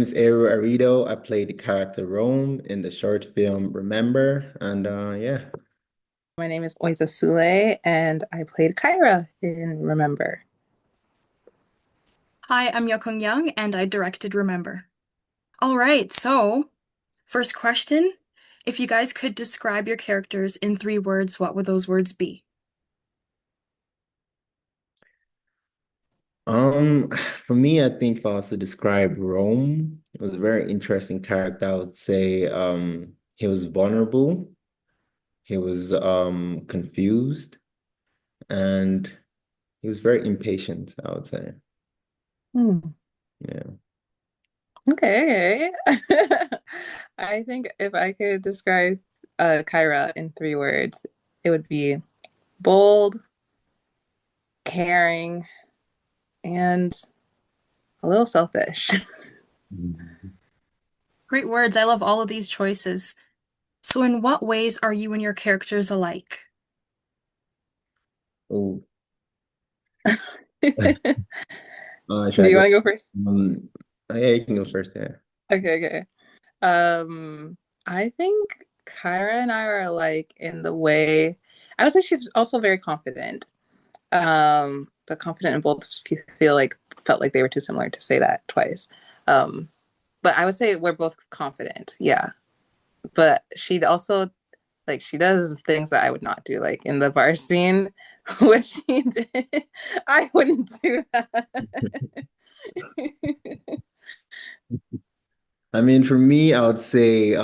Is Eru Arido. I played the character Rome in the short film Remember, and yeah. My name is Oiza Sule, and I played Kyra in Remember. Hi, I'm Nyakong Young, and I directed Remember. All right, so first question. If you guys could describe your characters in 3 words, what would those words be? Um, for me, I think if I was to describe Rome, it was a very interesting character. I would say he was vulnerable, he was confused, and he was very impatient, I would say. Hmm. Yeah. Okay. I think if I could describe Kyra in 3 words, it would be bold, caring, and a little selfish. Mhm. Great words. I love all of these choices. So, in what ways are you and your characters alike? Oh, Do should I you go? want to go first? Um, yeah, you can go first, yeah. Okay, okay. I think Kyra and I are like in the way. I would say she's also very confident. But confident and bold feel like felt like they were too similar to say that twice. Um, but I would say we're both confident, yeah. But she'd also like she does things that I would not do, like in the bar scene, what she did. I wouldn't do that. I mean, for me, I would say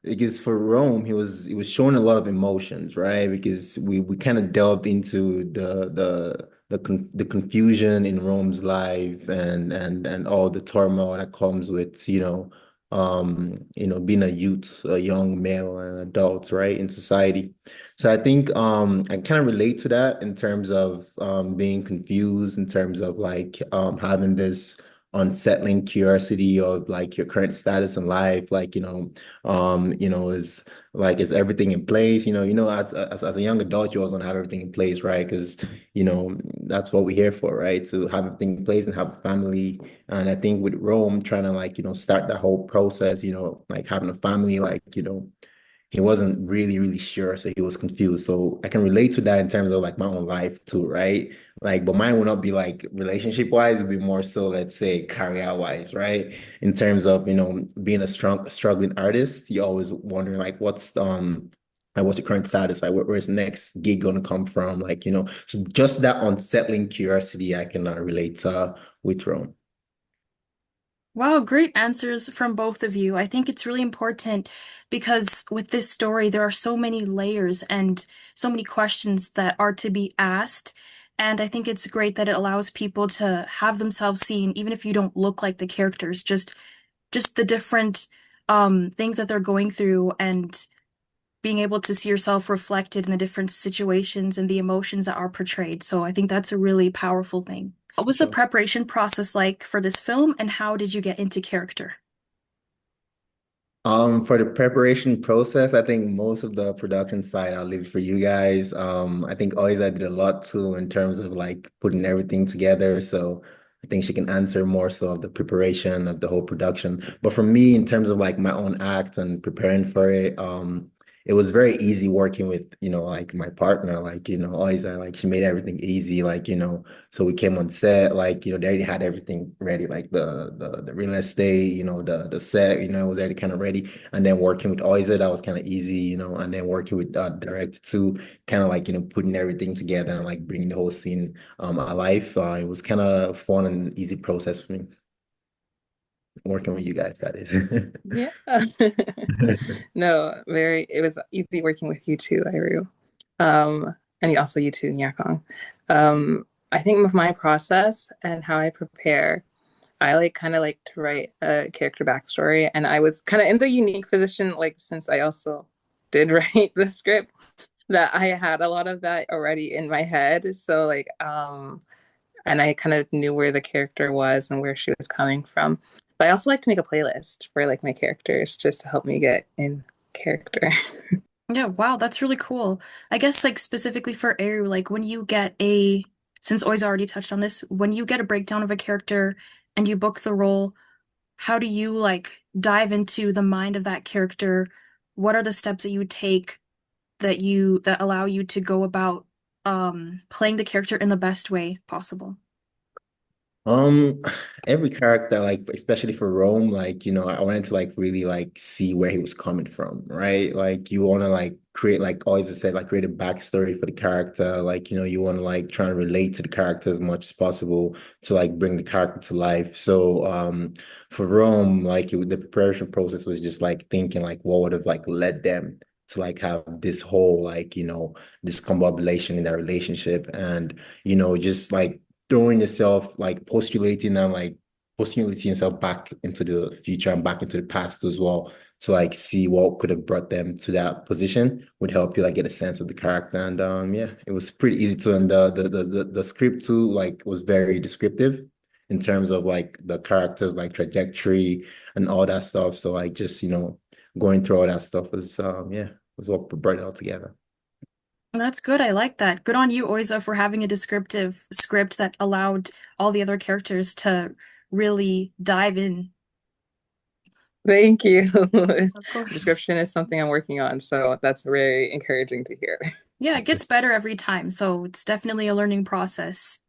because for Rome, he was showing a lot of emotions, right? Because we kind of delved into the confusion in Rome's life and all the turmoil that comes with, being a youth, a young male and adult, right, in society. So I think I kind of relate to that in terms of being confused, in terms of like having this unsettling curiosity of like your current status in life, like, is everything in place? As a young adult, you always want to have everything in place, right? Because, that's what we're here for, right? To have everything in place and have a family. And I think with Rome trying to like, start that whole process, like having a family, like, he wasn't really, really sure, so he was confused. So I can relate to that in terms of like my own life too, right? Like, but mine will not be like relationship wise, it'd be more so, let's say, career wise, right? In terms of, being a struggling artist, you're always wondering like what's your current status? Like where's the next gig gonna come from? Like, so just that unsettling curiosity I can relate with Rome. Wow, great answers from both of you. I think it's really important because with this story, there are so many layers and so many questions that are to be asked. And I think it's great that it allows people to have themselves seen, even if you don't look like the characters, just the different things that they're going through and being able to see yourself reflected in the different situations and the emotions that are portrayed. So I think that's a really powerful thing. What was the Sure. preparation process like for this film, and how did you get into character? For the preparation process, I think most of the production side I'll leave for you guys. I think Oiza did a lot too in terms of like putting everything together. So I think she can answer more so of the preparation of the whole production. But for me, in terms of like my own act and preparing for it, it was very easy working with, like my partner, like, Oiza, like she made everything easy, like, so we came on set, like, they already had everything ready, like the real estate, the set, it was already kind of ready. And then working with Oiza, that was kind of easy, and then working with director too, kind of like, putting everything together and like bringing the whole scene alive. It was kind of fun and easy process for me working with you guys, that is. Yeah. No, it was easy working with you too, Iru. And also you too, Nyakong. I think with my process and how I prepare, I like kind of like to write a character backstory, and I was kind of in the unique position, like since I also did write the script, that I had a lot of that already in my head. So and I kind of knew where the character was and where she was coming from. But I also like to make a playlist for like my characters just to help me get in character. Yeah, wow, that's really cool. I guess like specifically for Eru, like when you get a, since Oi's already touched on this, when you get a breakdown of a character and you book the role, how do you like dive into the mind of that character? What are the steps that you take that allow you to go about playing the character in the best way possible? Um, every character, like especially for Rome, like I wanted to like really like see where he was coming from, right? Like you want to like create like always I said, like create a backstory for the character. Like you want to like try and relate to the character as much as possible to like bring the character to life. So for Rome, like the preparation process was just like thinking like what would have like led them to like have this whole like this combobulation in their relationship and just like throwing yourself like postulating and like postulating yourself back into the future and back into the past as well to like see what could have brought them to that position would help you like get a sense of the character and yeah it was pretty easy to and the script too like was very descriptive in terms of like the characters like trajectory and all that stuff so like just going through all that stuff was yeah was what brought it all together. That's good. I like that. Good on you, Oiza, for having a descriptive script that allowed all the other characters to really dive in. Thank you. Of course. Description is something I'm working on, so that's very encouraging to hear. Yeah, it gets better every time, so it's definitely a learning process.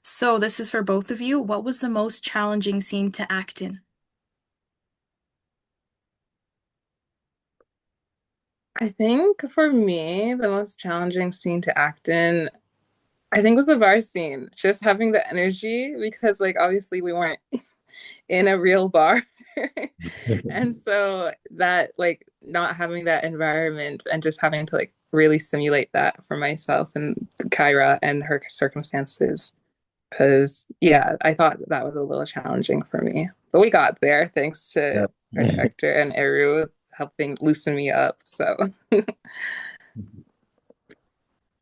So this is for both of you. What was the most challenging scene to act in? I think for me, the most challenging scene to act in, I think was the bar scene. Just having the energy because like obviously we weren't in a real bar. And so that like not having that environment and just having to like really simulate that for myself and Kyra and her circumstances. Because yeah, I thought that was a little challenging for me. But we got there thanks to Yeah. our director and Eru helping loosen me up. So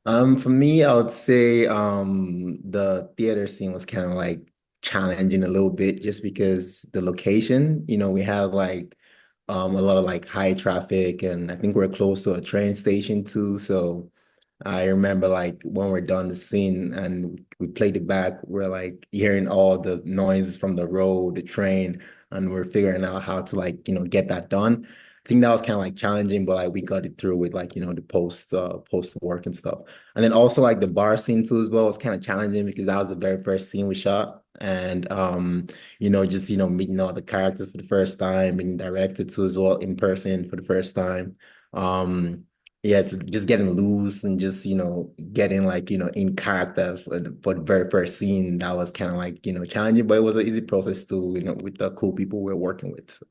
For me, I would say the theater scene was kind of like challenging a little bit just because the location, we have like a lot of like high traffic and I think we're close to a train station too. So I remember like when we're done the scene and we played it back, we're like hearing all the noises from the road, the train, and we're figuring out how to like, get that done. I think that was kind of like challenging, but like we got it through with like, the post work and stuff. And then also like the bar scene too as well was kind of challenging because that was the very first scene we shot. And just meeting all the characters for the first time, being directed to as well in person for the first time. Yeah, it's just getting loose and just, getting like, in character for the very first scene. That was kind of like, challenging, but it was an easy process too, with the cool people we're working with. So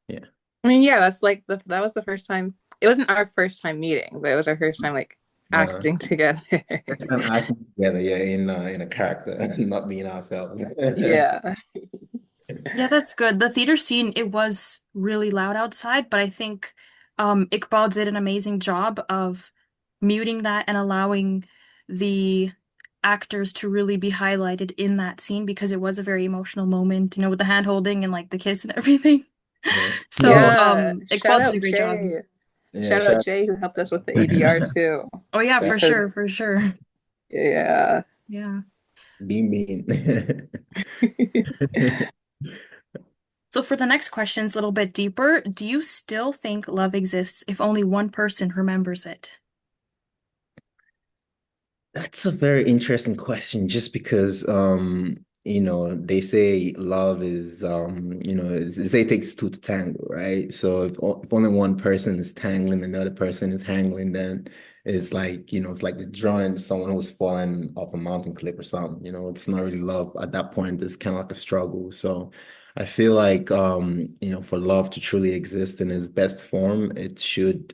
yeah. I mean, yeah, that's like that was the first time. It wasn't our first time meeting, but it was our first time like Uh, acting together. First time acting together, yeah, in a character, not being ourselves. Yeah. Yeah, that's good. The theater scene, it was really loud outside, but I think Iqbal did an amazing job of muting that and allowing the actors to really be highlighted in that scene because it was a very emotional moment, with the hand holding and like the kiss and everything. Yeah. So Yeah. Yeah. Shout Iqbal did a out great job. Jay. Yeah, Shout out shout Jay who helped us with the ADR too. Oh yeah, for sure, Because for sure. yeah. Yeah. being mean. So for the next questions, a little bit deeper, do you still think love exists if only one person remembers it? That's a very interesting question, just because they say love is they say it takes two to tango, right? So if only one person is tangling and the other person is hangling, then it's like, it's like the drawing someone who's falling off a mountain cliff or something, it's not really love at that point, it's kind of like a struggle. So I feel like for love to truly exist in its best form, it should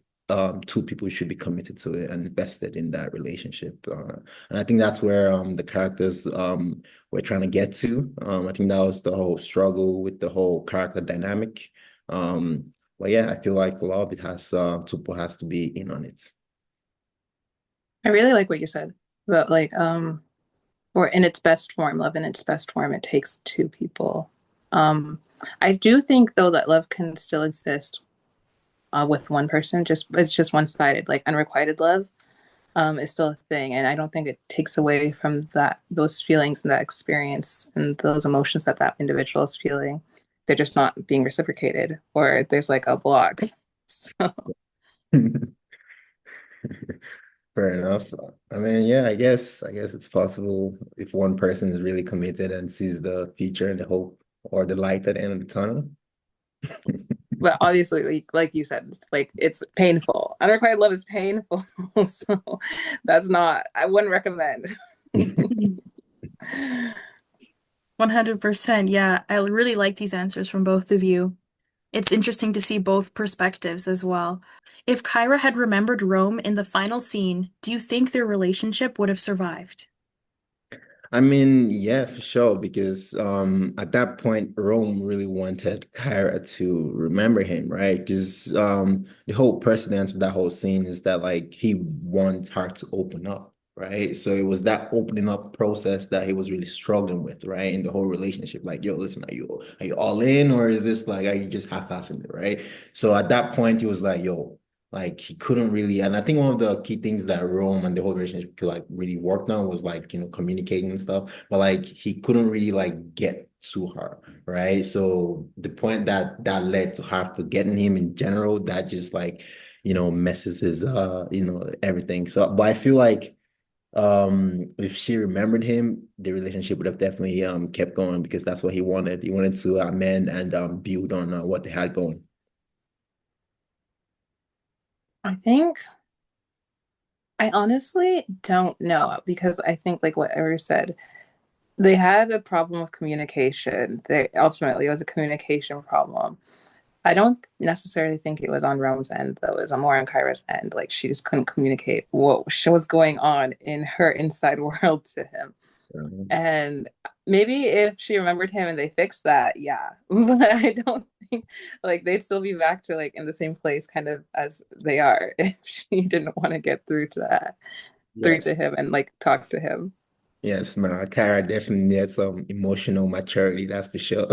two people should be committed to it and invested in that relationship. And I think that's where the characters were trying to get to. I think that was the whole struggle with the whole character dynamic. But yeah, I feel like love it has two people has to be in on it. I really like what you said about like or in its best form, love in its best form, it takes two people. Um I do think though that love can still exist with one person. Just it's just one-sided, like unrequited love is still a thing, and I don't think it takes away from that those feelings and that experience and those emotions that that individual is feeling. they're just not being reciprocated, or there's like a block. So, Fair enough. I mean, yeah, I guess it's possible if one person is really committed and sees the future and the hope or the light at the end of the tunnel. but obviously, like you said, it's like it's painful. Unrequited love is painful, so that's not. I wouldn't recommend. 100%. Yeah, I really like these answers from both of you. It's interesting to see both perspectives as well. If Kyra had remembered Rome in the final scene, do you think their relationship would have survived? I mean, yeah, for sure, because at that point Rome really wanted Kyra to remember him, right? Because the whole precedence of that whole scene is that like he wants her to open up, right? So it was that opening up process that he was really struggling with, right? In the whole relationship. Like, yo, listen, are you all in or is this like are you just half-assing it, right? So at that point he was like, yo. Like he couldn't really, and I think one of the key things that Rome and the whole relationship could like really work on was like, communicating and stuff. But like he couldn't really like get to her, right? So the point that led to her forgetting him in general, that just like, messes his everything. So but I feel like if she remembered him, the relationship would have definitely kept going because that's what he wanted. He wanted to amend and build on what they had going. I think I honestly don't know because I think like what Ever said, they had a problem with communication. They ultimately it was a communication problem. I don't necessarily think it was on Rome's end though. It was more on Kyra's end. Like she just couldn't communicate what was going on in her inside world to him. And maybe if she remembered him and they fixed that, yeah. But I don't think like they'd still be back to like in the same place kind of as they are if she didn't want to get through Yes. to him and like talk to him. Yes, no, Kyra definitely needs some emotional maturity, that's for sure.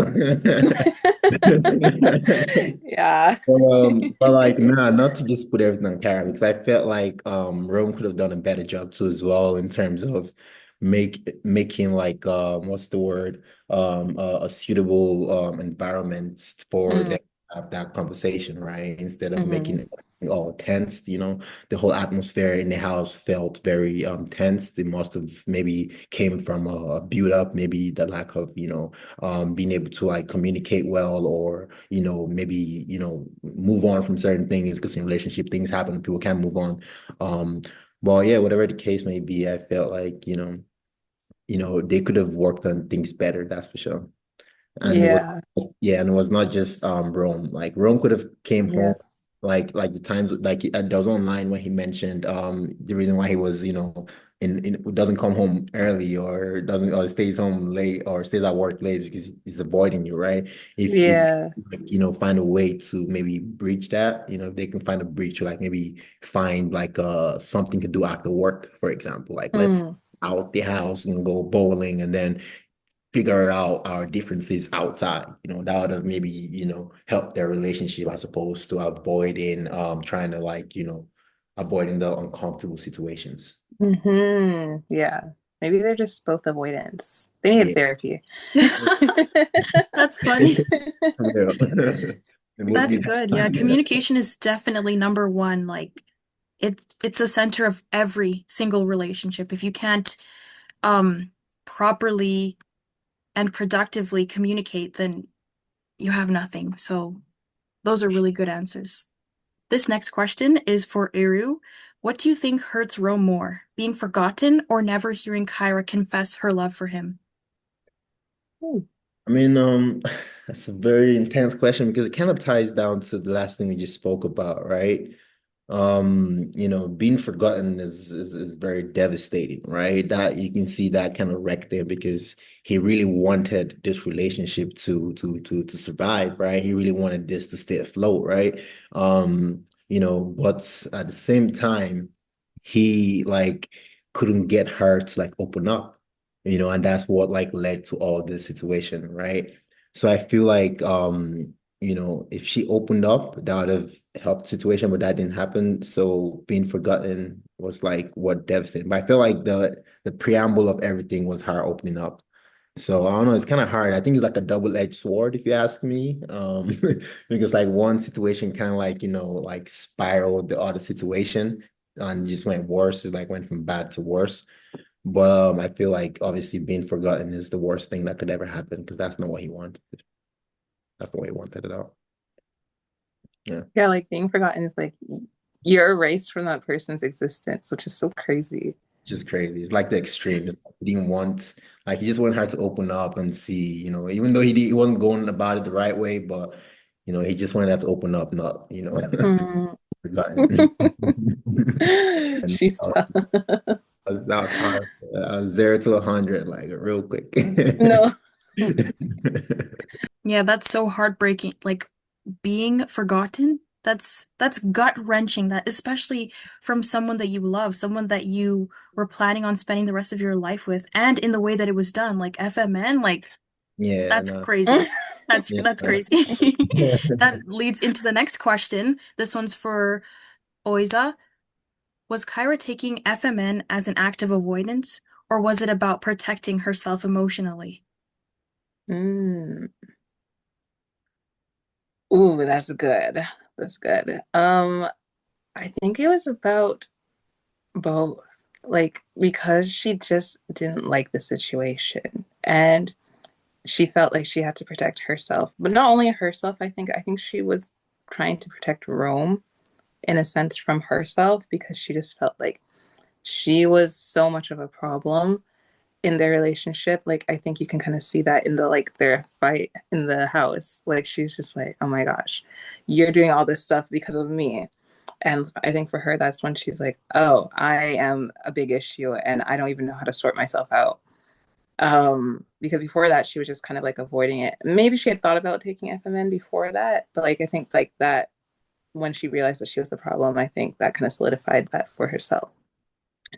Yeah. But like, nah, not to just put everything on Kyra, because I felt like Rome could have done a better job too as well in terms of making like what's the word a suitable environment for Mm, them to have that conversation, right? Instead of mhm. making it all tense, the whole atmosphere in the house felt very tense. It must have maybe came from a build up, maybe the lack of, being able to like communicate well or, maybe, move on from certain things because in relationship things happen, people can move on. Um, well, yeah, whatever the case may be, I felt like, they could have worked on things better, that's for sure. And it was Yeah. yeah, and it was not just Rome. Like Rome could have came home Yeah. like the times like there was one line where he mentioned the reason why he was, in doesn't come home early or doesn't or stays home late or stays at work late because he's avoiding you, right? If Yeah. like, find a way to maybe breach that, if they can find a breach to like maybe find like something to do after work, for example. Like let's Mm. out the house and go bowling and then figure out our differences outside. That would have maybe, helped their relationship as opposed to avoiding trying to like, avoiding the uncomfortable situations. Yeah. Maybe they're just both avoidance. They need Yeah. therapy. That's funny. Yeah. They both That's need good. Yeah, that. communication is definitely number one. Like it's a center of every single relationship. If you can't um properly and productively communicate, then you have nothing. So those are really good answers. This next question is for Eru. What do you think hurts Ro more, being forgotten or never hearing Kyra confess her love for him? I mean, that's a very intense question because it kind of ties down to the last thing we just spoke about, right? Being forgotten is very devastating, right? That you can see that kind of wrecked him because he really wanted this relationship to survive, right? He really wanted this to stay afloat, right? But at the same time, he like couldn't get her to like open up, and that's what like led to all this situation, right? So I feel like if she opened up, that would have helped the situation, but that didn't happen. So being forgotten was like what devastating. But I feel like the preamble of everything was her opening up. So I don't know, it's kind of hard. I think it's like a double-edged sword, if you ask me. Because like one situation kind of like, like spiraled the other situation and just went worse. It like went from bad to worse. But I feel like obviously being forgotten is the worst thing that could ever happen because that's not what he wanted. That's the way he wanted it out. Yeah, Yeah, like being forgotten is like you're erased from that person's existence, which is so crazy. just crazy. It's like the extreme. It's like he didn't want, like he just wanted her to open up and see, even though he wasn't going about it the right way, but he just wanted her to open up, not, Mm. forgotten. And She's tough. that was hard. I was 0 to 100, like real quick. No. Yeah, that's so heartbreaking. Like being forgotten, that's gut-wrenching, that especially from someone that you love, someone that you were planning on spending the rest of your life with, and in the way that it was done, like FMN, like Yeah, that's no. crazy. That's Yeah. that's crazy. That leads into the next question. This one's for Oiza. Was Kyra taking FMN as an act of avoidance, or was it about protecting herself emotionally? Mm. Ooh, that's good. That's good. I think it was about both. Like, because she just didn't like the situation and she felt like she had to protect herself. But not only herself, I think she was trying to protect Rome in a sense from herself because she just felt like she was so much of a problem in their relationship. Like I think you can kind of see that in the like their fight in the house. Like she's just like, "Oh my gosh, you're doing all this stuff because of me." And I think for her that's when she's like, "Oh, I am a big issue and I don't even know how to sort myself out." Because before that she was just kind of like avoiding it. Maybe she had thought about taking FMN before that, but like I think like that when she realized that she was the problem, I think that kind of solidified that for herself.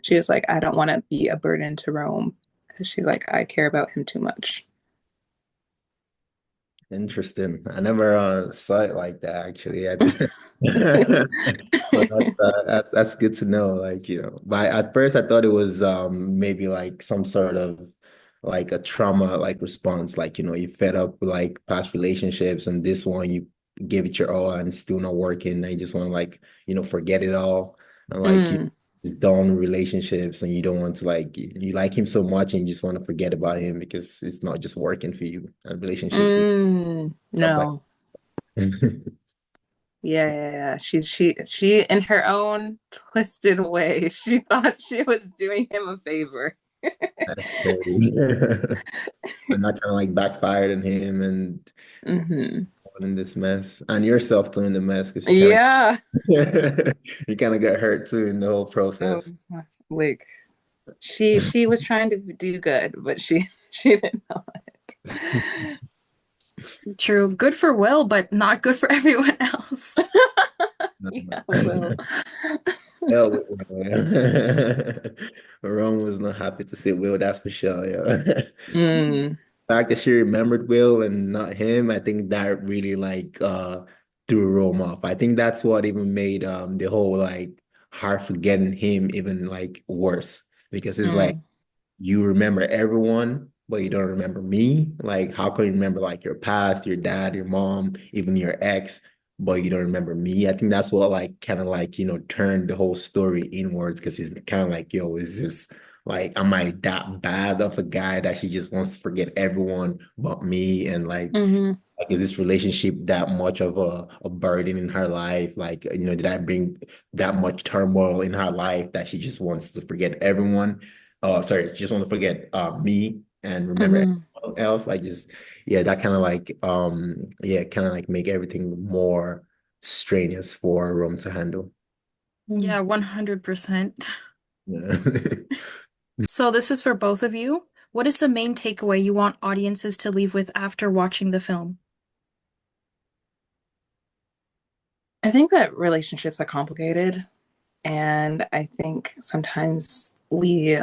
She was like, I don't want to be a burden to Rome because she's like, I care about him too much. Interesting. I never saw it like that actually. But that's good to know. Like, but at first I thought it was maybe like some sort of like a trauma like response. Like, you fed up with like past relationships and this one you give it your all and it's still not working. And you just want to like, forget it all. And like you Mm, just done relationships and you don't want to like you like him so much and you just want to forget about him because it's not just working for you. And relationships just stuff like no. Yeah, yeah, yeah. She in her own twisted way, she thought she was doing him a favor. that's crazy. And that kind of like backfired on him and Hmm. in this mess. And yourself too in the mess because you kind Yeah. of you kind of got hurt too in the whole Oh, process. like she was trying to do good, but she she did not. True, good for Will, but not good for everyone else. Yeah, well. Hell with Will, yeah. Rome was not happy to see Will, that's for sure, yeah. Mm, Fact that she remembered Will and not him, I think that really like threw Rome off. I think that's what even made the whole like her forgetting him even like worse because it's like mm, you remember everyone, but you don't remember me. Like, how can you remember like your past, your dad, your mom, even your ex, but you don't remember me? I think that's what like kind of like, turned the whole story inwards because he's kind of like, yo, is this like, am I that bad of a guy that he just wants to forget everyone but me? And hmm, like, is this relationship that much of a burden in her life? Like, did I bring that much turmoil in her life that she just wants to forget everyone? Oh, sorry, she just want to forget me and remember hmm. everyone else. Like, just yeah, that kind of like yeah, kind of like make everything more strenuous for Rome to handle. Yeah, 100%. Yeah. So this is for both of you. What is the main takeaway you want audiences to leave with after watching the film? I think that relationships are complicated, and I think sometimes we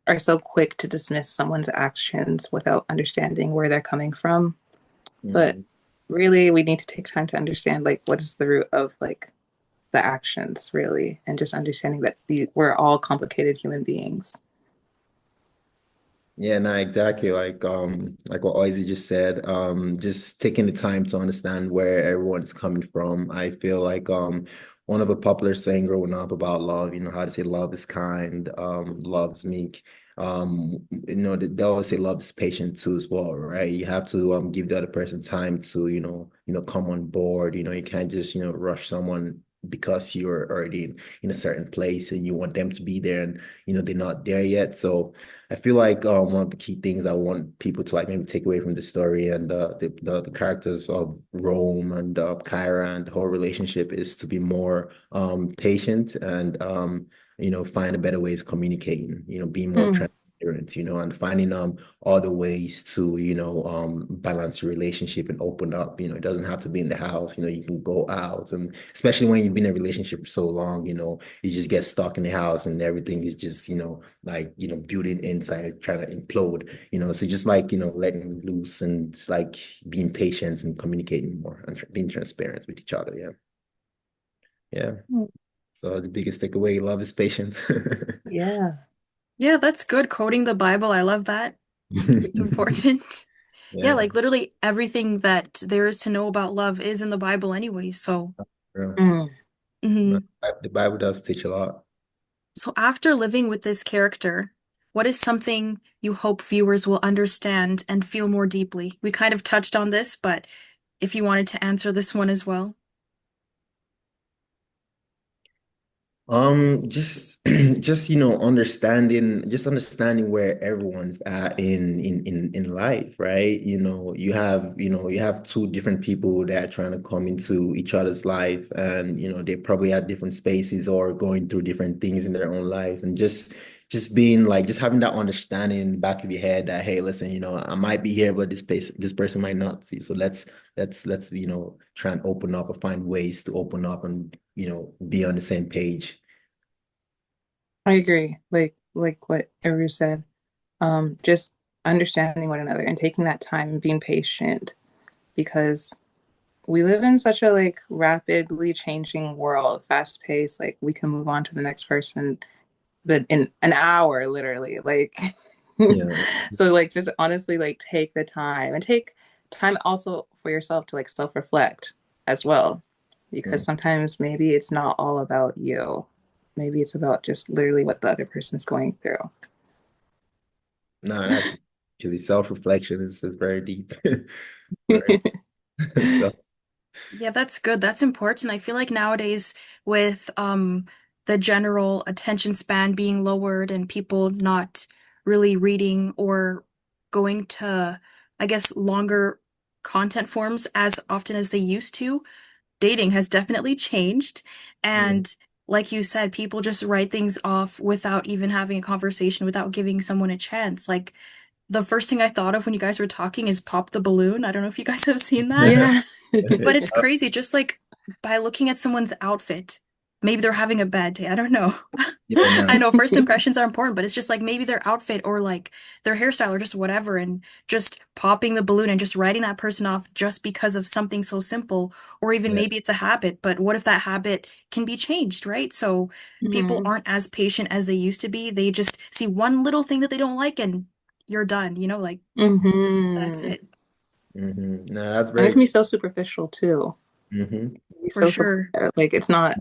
are so quick to dismiss someone's actions without understanding where they're coming from. But Mhm. really, we need to take time to understand like what is the root of like the actions, really, and just understanding that we're all complicated human beings. Yeah, no, exactly. Like what Oiza just said, just taking the time to understand where everyone's coming from. I feel like one of a popular saying growing up about love, how to say love is kind, love is meek. They always say love is patient too as well, right? You have to give the other person time to, come on board. You can't just, rush someone because you're already in a certain place and you want them to be there and they're not there yet. So I feel like one of the key things I want people to like maybe take away from the story and the characters of Rome and Kyra and the whole relationship is to be more patient and find a better ways communicating, being more Mm. transparent, and finding other ways to, balance your relationship and open up. It doesn't have to be in the house, you can go out and especially when you've been in a relationship for so long, you just get stuck in the house and everything is just, like, building inside, trying to implode, so just like, letting loose and like being patient and communicating more and being transparent with each other. Yeah. Yeah. So the biggest takeaway, love is patience. Yeah. Yeah, that's good. Quoting the Bible, I love that. It's important. Yeah, Yeah. like literally everything that there is to know about love is in the Bible anyway. So, Real. Mm. mhm. The Bible does teach a lot. So after living with this character, what is something you hope viewers will understand and feel more deeply? We kind of touched on this, but if you wanted to answer this one as well. Just just understanding where everyone's at in life, right? You have two different people that are trying to come into each other's life, and they probably at different spaces or going through different things in their own life, and just being like just having that understanding in the back of your head that hey, listen, I might be here, but this person might not see. So let's try and open up or find ways to open up and be on the same page. I agree. Like what Eru said. Just understanding one another and taking that time and being patient because we live in such a like rapidly changing world, fast paced, like we can move on to the next person that in an hour, literally. Like Yeah. so like just honestly like take the time and take time also for yourself to like self-reflect as well. Yeah. Because sometimes maybe it's not all about you. Maybe it's about just literally what the other person's going through. No, that's actually self-reflection is very deep. Very so Yeah, that's good. That's important. I feel like nowadays with the general attention span being lowered and people not really reading or going to, I guess, longer content forms as often as they used to, dating has definitely changed. yeah. And like you said, people just write things off without even having a conversation, without giving someone a chance. Like the first thing I thought of when you guys were talking is pop the balloon. I don't know if you guys have seen that. Yeah. But it's crazy, just like by looking at someone's outfit. Maybe they're having a bad day. I don't know. Yeah, no. I know first impressions are important, but it's just like maybe their outfit or like their hairstyle or just whatever, and just popping the balloon and just writing that person off just because of something so simple, or even Yeah. maybe it's a habit, but what if that habit can be changed, right? So people Mhm. aren't as patient as they used to be. They just see one little thing that they don't like and you're done, like that's Mhm. it. No, that's And it very can be true. so superficial too. Hmm. It can be For so sure. like it's not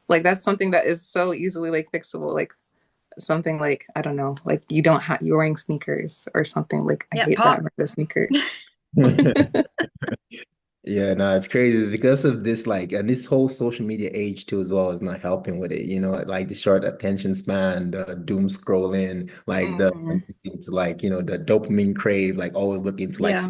like that's something that is so easily like fixable. Like something like I don't know, like you don't have you're wearing sneakers or something. Like I Yeah, hate that pop. about the sneaker. Yeah, no, it's crazy. It's because of this, like, and this whole social media age too, as well, is not helping with it. Like the short attention span, the doom scrolling, like the Mhm. to like, the dopamine crave, like always looking to like Yeah.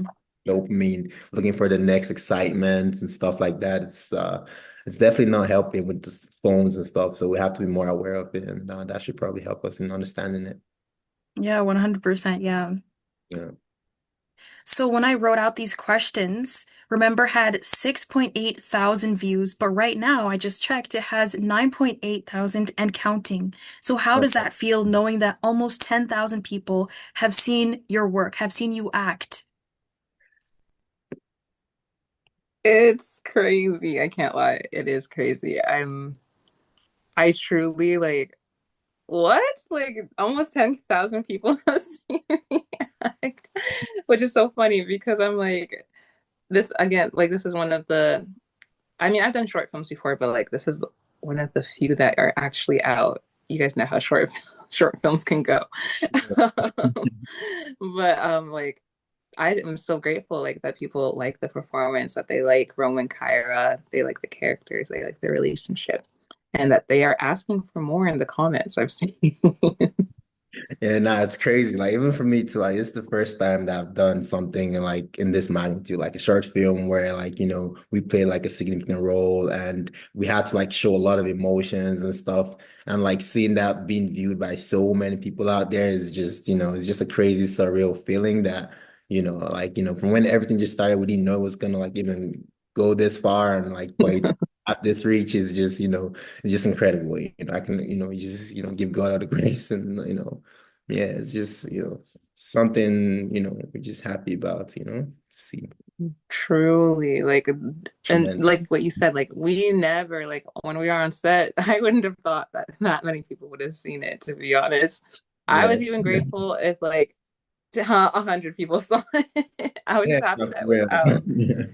dopamine, looking for the next excitement and stuff like that. It's definitely not helping with the phones and stuff. So we have to be more aware of it, and that should probably help us in understanding it. Yeah, 100%. Yeah. Yeah. So when I wrote out these questions, remember had 6.8 thousand views, but right now I just checked, it has 9.8 thousand and counting. So how does that feel knowing that almost 10,000 people have seen your work, have seen you act? It's crazy. I can't lie. It is crazy. I truly like what? Like almost 10,000 people have seen me act, which is so funny because I'm like, this again, like this is one of the, I mean, I've done short films before, but like this is one of the few that are actually out. You guys know how short films can go. But like I am so grateful like that people like the performance, that they like Roman Kyra, they like the characters, they like the relationship, and that they are asking for more in the comments I've seen. Yeah, nah, it's crazy. Like even for me too, like it's the first time that I've done something like in this magnitude, like a short film where like, we played like a significant role and we had to like show a lot of emotions and stuff. And like seeing that being viewed by so many people out there is just, it's just a crazy surreal feeling that, like, from when everything just started, we didn't know it was gonna like even go this far and like for it to have this reach is just, it's just incredible. I can, you just, give God all the grace and, yeah, it's just, something, we're just happy about, see, Truly, like, and like tremendous. what you said, like we never, like when we were on set, I wouldn't have thought that that many people would have seen it, to be honest. I Yeah. was even grateful if like 100 people saw it. I was Yeah, just happy no, that for it was real. out.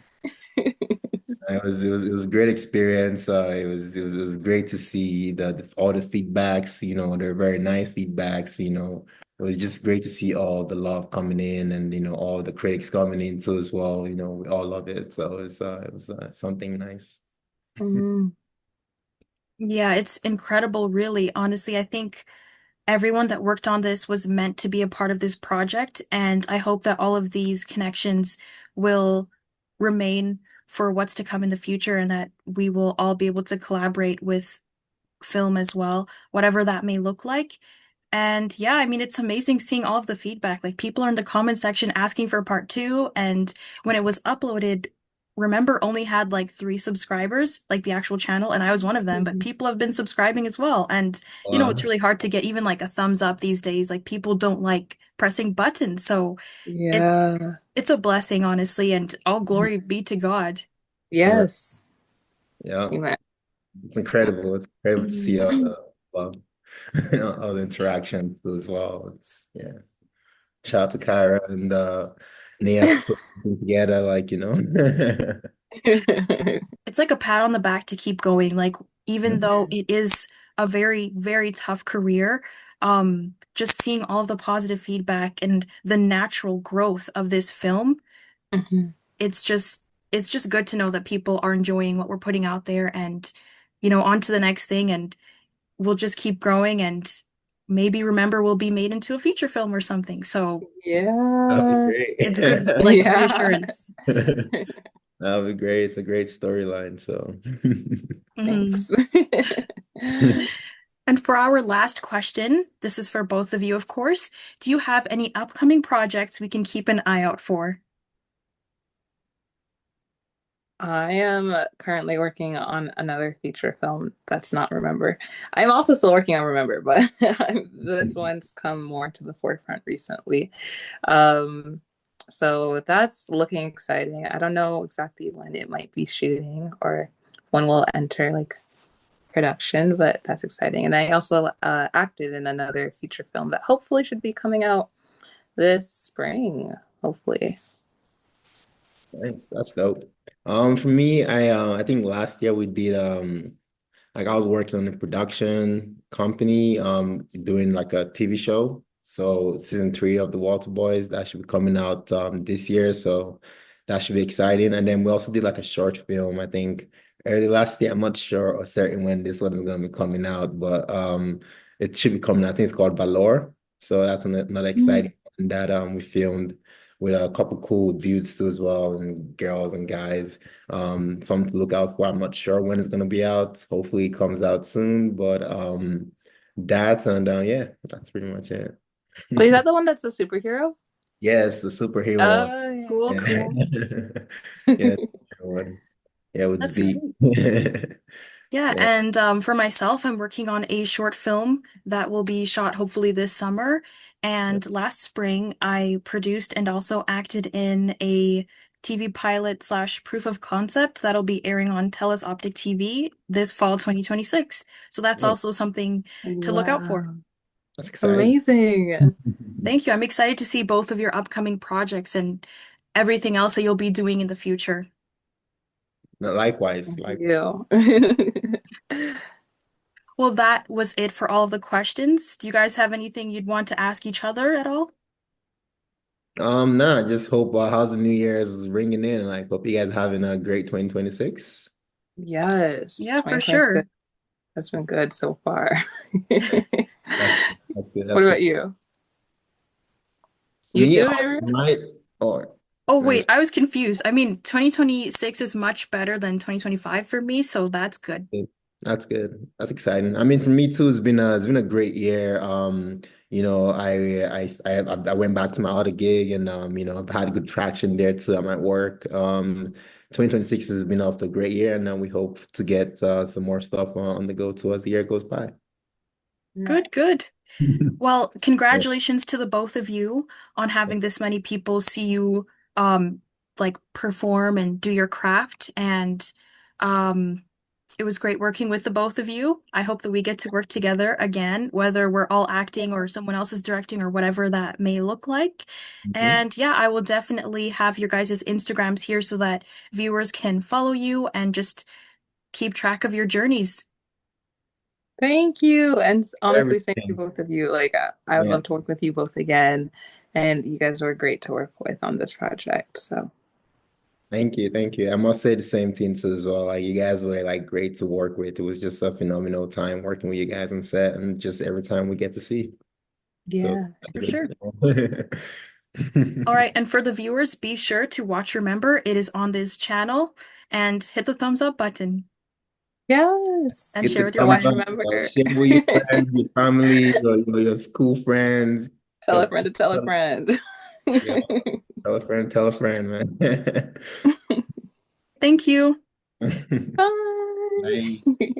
It was a great experience. It was great to see all the feedbacks, they're very nice feedbacks, It was just great to see all the love coming in and all the critics coming in too as well. We all love it. So it was something nice. Mm, Yeah, it's incredible, really. Honestly, I think everyone that worked on this was meant to be a part of this project, and I hope that all of these connections will remain for what's to come in the future and that we will all be able to collaborate with film as well, whatever that may look like. And yeah, I mean, it's amazing seeing all of the feedback. Like people are in the comment section asking for part two. And when it was uploaded, remember only had like 3 subscribers, like the actual channel, and I was one of them, but people have been subscribing as well. And it's Wow. really hard to get even like a thumbs up these days. Like people don't like pressing buttons. So it's yeah. it's a blessing, honestly, and all glory be to God. Correct. Yes. Yeah. Amen. It's incredible. It's incredible to see all Mhm. the love, all the interactions too as well. Yeah. Shout out to Kyra and Nia for putting it together, like, It's like a pat on the back to keep going. Like, even though it is a very, very tough career, just seeing all of the positive feedback and the natural growth of this film, Mhm. it's just it's just good to know that people are enjoying what we're putting out there and, on to the next thing and we'll just keep growing and maybe remember we'll be made into a feature film or something. So That'd be Yeah. it's good, great. like Yeah. reassurance. That'd be great. It's a great storyline. So, Mhm. Thanks. And for our last question, this is for both of you, of course. Do you have any upcoming projects we can keep an eye out for? I am currently working on another feature film that's not Remember. I'm also still working on Remember, but this one's come more to the forefront recently. Um, so that's looking exciting. I don't know exactly when it might be shooting or when we'll enter like production, but that's exciting. And I also acted in another feature film that hopefully should be coming out this spring, hopefully. nice. That's dope. For me, I think last year we did like I was working on a production company, doing like a TV show. So season 3 of The Water Boys that should be coming out this year. So that should be exciting. And then we also did like a short film, I think early last year. I'm not sure or certain when this one is gonna be coming out, but it should be coming out. I think it's called Valor. So that's another exciting one that we filmed with a couple cool dudes too as well, and girls and guys. Something to look out for. I'm not sure when it's gonna be out. Hopefully it comes out soon, but that and yeah, that's pretty much it. Wait, is that the one that's a superhero? Yes, the superhero one. Oh, yeah, Cool, Yeah. cool. Yeah, superhero one. Yeah, with That's Z. great. Yeah, Yeah. and for myself, I'm working on a short film that will be shot hopefully this summer. And last spring, I produced and also acted in a TV pilot slash proof of concept that'll be airing on TELUS Optic TV this fall 2026. So that's Oh, also something to look out for. Wow. that's exciting. Amazing. Thank you. I'm excited to see both of your upcoming projects and everything else that you'll be doing in the future. No, likewise, Thank like you. Well, that was it for all of the questions. Do you guys have anything you'd want to ask each other at all? nah, just hope how's the New Year's ringing in? Like, hope you guys having a great 2026. Yes, Yeah, for 2026 sure. has been good so far. That's good. What That's about good. you? You Me, too, Avery? might or Oh, nice. wait, I was confused. I mean, 2026 is much better than 2025 for me, so that's good. Good. That's good. That's exciting. I mean, for me too, it's been a great year. I went back to my other gig and I've had good traction there too at my work. 2026 has been off to a great year, and then we hope to get some more stuff on the go too as the year goes by. Good, Nice. good. Well, Yeah. congratulations to the both of you on having this many people see you um like perform and do your craft and um it was great working with the both of you. I hope that we get to work together again, whether we're all acting or someone else is directing or whatever that may look like. Mhm. And yeah, I will definitely have your guys' Instagrams here so that viewers can follow you and just keep track of your journeys. Thank you. And honestly, same to Everything. both of you. Like, I would Yeah. love to work with you both again. And you guys were great to work with on this project. So, Thank you, thank you. I must say the same thing too as well. Like you guys were like great to work with. It was just a phenomenal time working with you guys on set, and just every time we get to see. So yeah. For sure. it's All right, and for the viewers, be sure to watch Remember. It is on this channel and hit the thumbs up button Yes. and get share the with your Go thumbs watch up. family. Remember. Share with your friends, your family, your school friends. Tell a Tell, friend to tell a tell, friend. yeah, tell a friend, man. Thank you. Bye. Bye.